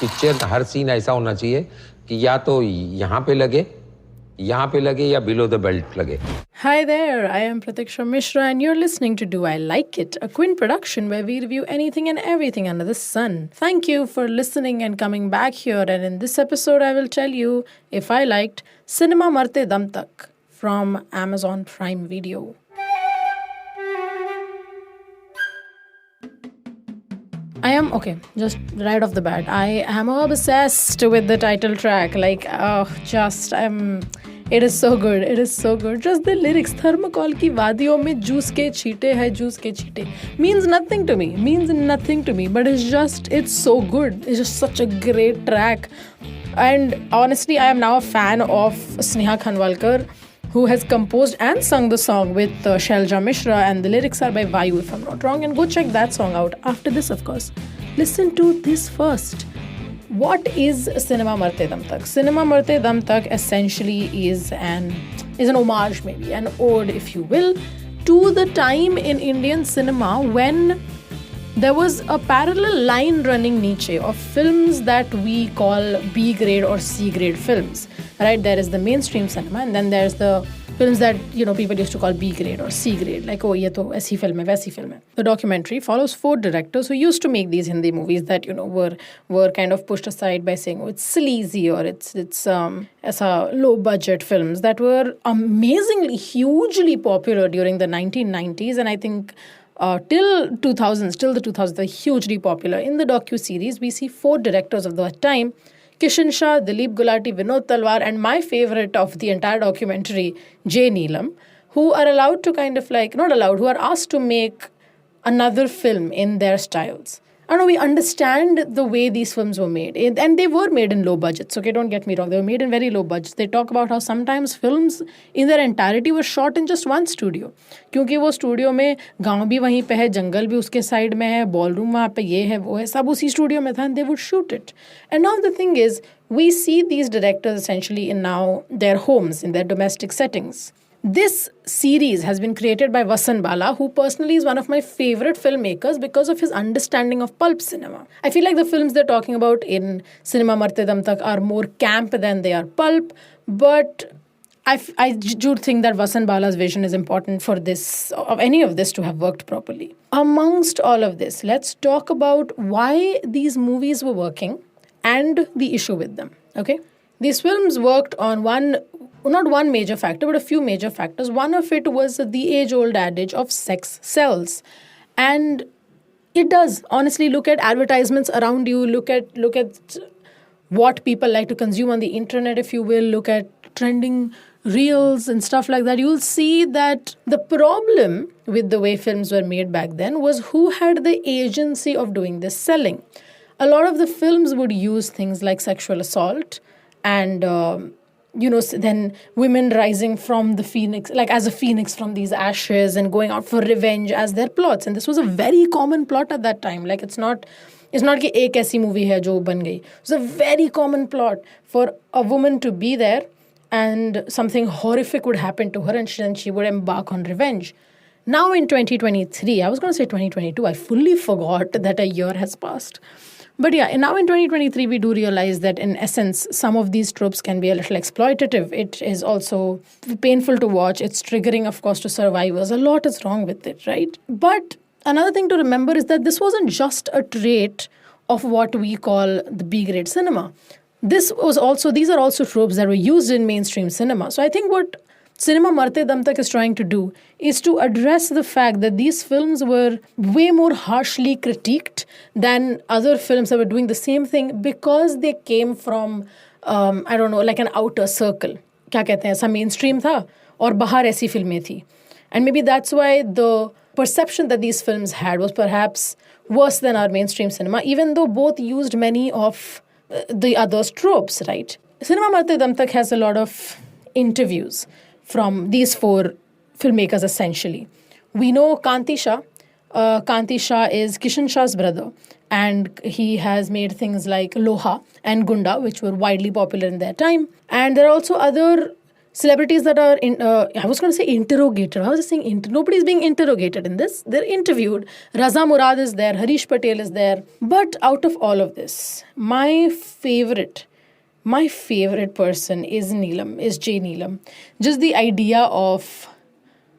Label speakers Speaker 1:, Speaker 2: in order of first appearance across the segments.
Speaker 1: Picture हर scene ऐसा होना चाहिए कि या तो यहाँ पे लगे या below the belt lage.
Speaker 2: Hi there, I am Pratiksha Mishra and you're listening to Do I Like It, a Quint production where we review anything and everything under the sun. Thank you for listening and coming back here, and in this episode I will tell you if I liked Cinema Marte Dam Tak from Amazon Prime Video. I am, okay, just right off the bat, I am obsessed with the title track. It is so good. It is so good. Just the lyrics, thermocol की वादियों में juice के छींटे है juice के छींटे, means nothing to me. But it's so good. It's just such a great track. And honestly, I am now a fan of Sneha Khanwalkar, who has composed and sung the song with Shailja Mishra, and the lyrics are by Vayu, if I'm not wrong. And go check that song out after this, of course. Listen to this first. What is Cinema Marte Dam Tak? Cinema Marte Dam Tak essentially is an homage, maybe, an ode, if you will, to the time in Indian cinema when there was a parallel line running niche of films that we call B grade or C grade films, right? There is the mainstream cinema, and then there's the films that, people used to call B grade or C grade, like, oh, ye to aisi film hai, waisi film hai. The documentary follows 4 directors who used to make these Hindi movies that, were kind of pushed aside by saying, oh, it's sleazy, or it's low budget films that were amazingly, hugely popular during the 1990s, and I think till the 2000s, they're hugely popular. In the docu-series, we see 4 directors of that time: Kishan Shah, Dilip Gulati, Vinod Talwar, and my favorite of the entire documentary, Jay Neelam, who are allowed to who are asked to make another film in their styles. I know we understand the way these films were made, and they were made in low budgets, okay, don't get me wrong, they were made in very low budgets. They talk about how sometimes films in their entirety were shot in just one studio, क्योंकि वो studio में गांव भी वहीं पे है, जंगल भी उसके साइड में है, बॉलरूम वहाँ पे ये है वो है, सब उसी स्टूडियो में था, and they would shoot it. And now the thing is, we see these directors essentially in now their homes, in their domestic settings. This series has been created by Vasan Bala, who personally is one of my favorite filmmakers because of his understanding of pulp cinema. I feel like the films they're talking about in Cinema Marte Dam Tak are more camp than they are pulp, but I do think that Vasan Bala's vision is important for this, of any of this to have worked properly. Amongst all of this, let's talk about why these movies were working and the issue with them, okay? These films worked on not one major factor, but a few major factors. One of it was the age-old adage of sex sells. And it does. Honestly, look at advertisements around you. Look at what people like to consume on the internet, if you will. Look at trending reels and stuff like that. You'll see that the problem with the way films were made back then was who had the agency of doing this selling. A lot of the films would use things like sexual assault and then women rising from the phoenix, like as a phoenix from these ashes, and going out for revenge as their plots. And this was a very common plot at that time. Like it's not कि एक ऐसी movie है जो बन गई. It's a very common plot for a woman to be there and something horrific would happen to her, and then she would embark on revenge. Now in 2023, I was going to say 2022, I fully forgot that a year has passed. But yeah, now in 2023, we do realize that in essence, some of these tropes can be a little exploitative. It is also painful to watch. It's triggering, of course, to survivors. A lot is wrong with it, right? But another thing to remember is that this wasn't just a trait of what we call the B-grade cinema. These are also tropes that were used in mainstream cinema. So I think what Cinema Marte Dam Tak is trying to do is to address the fact that these films were way more harshly critiqued than other films that were doing the same thing because they came from, like an outer circle. क्या कहते हैं, ऐसा mainstream था और बाहर ऐसी फिल्में थी. And maybe that's why the perception that these films had was perhaps worse than our mainstream cinema, even though both used many of the other's tropes, right? Cinema Marte Dam Tak has a lot of interviews from these 4 filmmakers, essentially. We know Kanti Shah. Kanti Shah is Kishan Shah's brother, and he has made things like Loha and Gunda, which were widely popular in their time. And there are also other celebrities that are I was going to say interrogated. I was just saying nobody's being interrogated in this. They're interviewed. Raza Murad is there. Harish Patel is there. But out of all of this, my favorite person is Jay Neelam. Just the idea of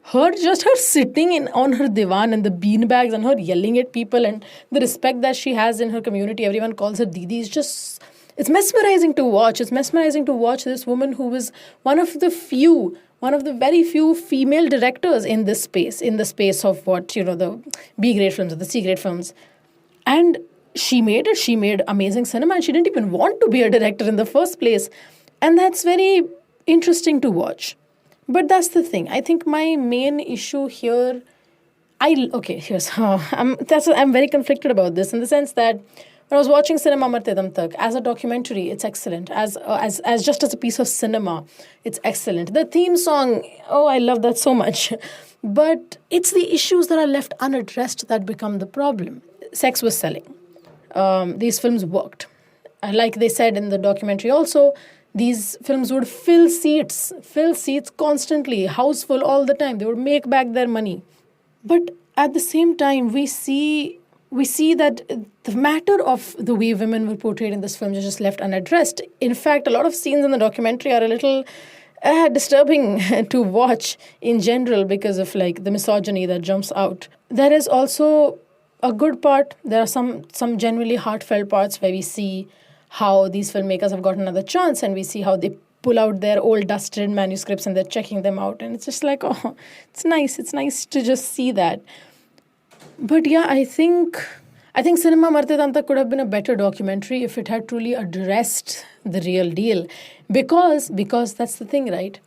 Speaker 2: her sitting on her divan and the beanbags and her yelling at people and the respect that she has in her community. Everyone calls her Didi. It's mesmerizing to watch. It's mesmerizing to watch this woman who is one of the very few female directors in the space of what, the B grade films or the C grade films. And she made it. She made amazing cinema and she didn't even want to be a director in the first place. And that's very interesting to watch. But that's the thing. I think my main issue here, I'm very conflicted about this in the sense that when I was watching Cinema Marte Dum Tak, as a documentary, it's excellent. As just as a piece of cinema, it's excellent. The theme song, I love that so much. But it's the issues that are left unaddressed that become the problem. Sex was selling. These films worked. Like they said in the documentary also, these films would fill seats constantly, house full all the time. They would make back their money. But at the same time, we see that the matter of the way women were portrayed in this film is just left unaddressed. In fact, a lot of scenes in the documentary are a little disturbing to watch in general because of the misogyny that jumps out. There is also a good part. There are some genuinely heartfelt parts where we see how these filmmakers have got another chance and we see how they pull out their old dusted manuscripts and they're checking them out. And it's just it's nice. It's nice to just see that. But yeah, I think Cinema Marte Dum Tak could have been a better documentary if it had truly addressed the real deal. Because that's the thing, right?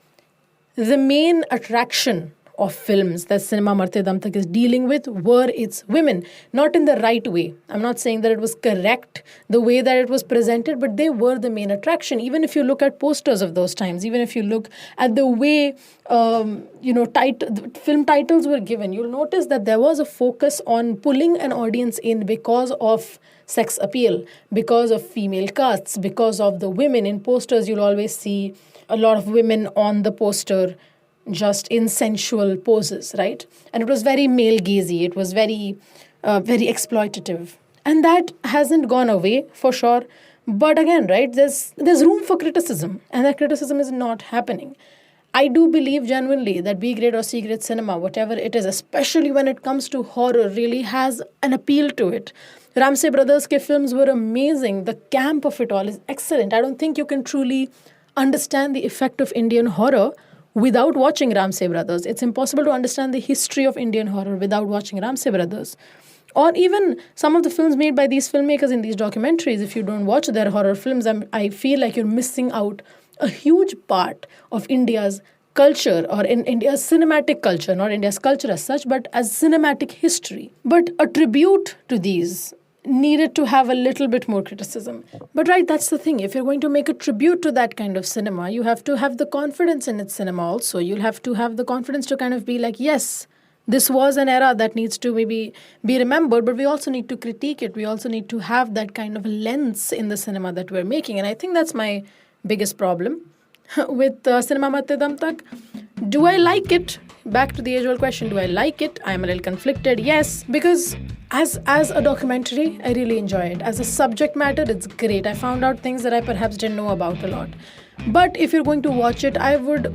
Speaker 2: The main attraction of films that Cinema Marte Dum Tak is dealing with were its women. Not in the right way. I'm not saying that it was correct the way that it was presented, but they were the main attraction. Even if you look at posters of those times, even if you look at the way film titles were given, you'll notice that there was a focus on pulling an audience in because of sex appeal, because of female casts, because of the women. In posters, you'll always see a lot of women on the poster just in sensual poses, right? And it was very male-gazy. It was very, very exploitative. And that hasn't gone away, for sure. But again, right, there's room for criticism. And that criticism is not happening. I do believe genuinely that B-grade or C-grade cinema, whatever it is, especially when it comes to horror, really has an appeal to it. Ramsay Brothers' films were amazing. The camp of it all is excellent. I don't think you can truly understand the effect of Indian horror without watching Ramsay Brothers. It's impossible to understand the history of Indian horror without watching Ramsay Brothers. Or even some of the films made by these filmmakers in these documentaries, if you don't watch their horror films, I feel like you're missing out a huge part of India's culture, or in India's cinematic culture, not India's culture as such, but as cinematic history. But a tribute to these needed to have a little bit more criticism. But right, that's the thing. If you're going to make a tribute to that kind of cinema, you have to have the confidence in its cinema also. You'll have to have the confidence to kind of be like, yes, this was an era that needs to maybe be remembered, but we also need to critique it. We also need to have that kind of lens in the cinema that we're making. And I think that's my biggest problem with Cinema Marte Dum Tak. Do I like it? Back to the age-old question, do I like it? I'm a little conflicted, yes, because as a documentary, I really enjoy it. As a subject matter, it's great. I found out things that I perhaps didn't know about a lot. But if you're going to watch it, I would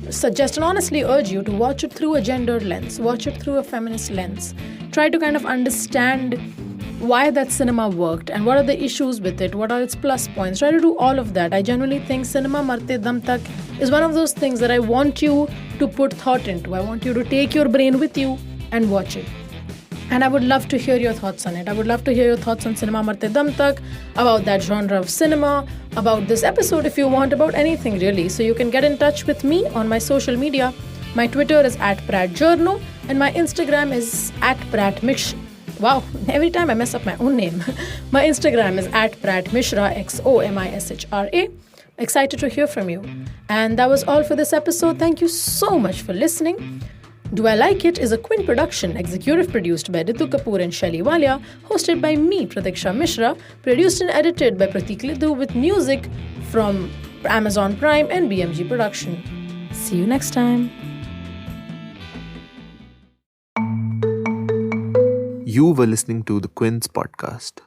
Speaker 2: suggest and honestly urge you to watch it through a gendered lens. Watch it through a feminist lens. Try to kind of understand why that cinema worked and what are the issues with it, what are its plus points. Try to do all of that. I genuinely think Cinema Marte Dum Tak is one of those things that I want you to put thought into. I want you to take your brain with you and watch it. And I would love to hear your thoughts on it. I would love to hear your thoughts on Cinema Marte Dum Tak, about that genre of cinema, about this episode if you want, about anything really. So you can get in touch with me on my social media. My Twitter is @PratJourno and my Instagram is @PratMish. Wow, every time I mess up my own name. My Instagram is @PratMishra, XOMISHRA. Excited to hear from you. And that was all for this episode. Thank you so much for listening. Do I Like It is a Quint production, executive produced by Ritu Kapoor and Shelly Walia, hosted by me, Pratiksha Mishra, produced and edited by Pratik Lidhu, with music from Amazon Prime and BMG Production. See you next time.
Speaker 3: You were listening to the Quince podcast.